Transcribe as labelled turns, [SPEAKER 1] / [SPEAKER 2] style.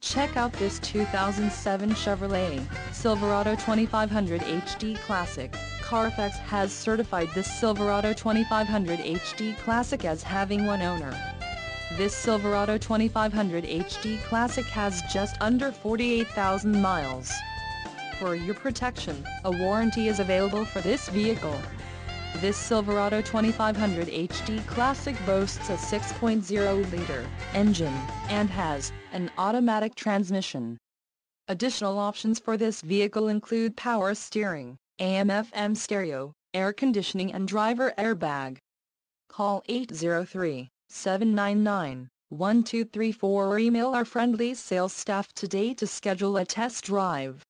[SPEAKER 1] Check out this 2007 Chevrolet Silverado 2500 HD Classic. Carfax has certified this Silverado 2500 HD Classic as having one owner. This Silverado 2500 HD Classic has just under 48,000 miles. For your protection, a warranty is available for this vehicle. This Silverado 2500 HD Classic boasts a 6.0-liter engine and has an automatic transmission. Additional options for this vehicle include power steering, AM/FM stereo, air conditioning and driver airbag. Call 803-799-1234 or email our friendly sales staff today to schedule a test drive.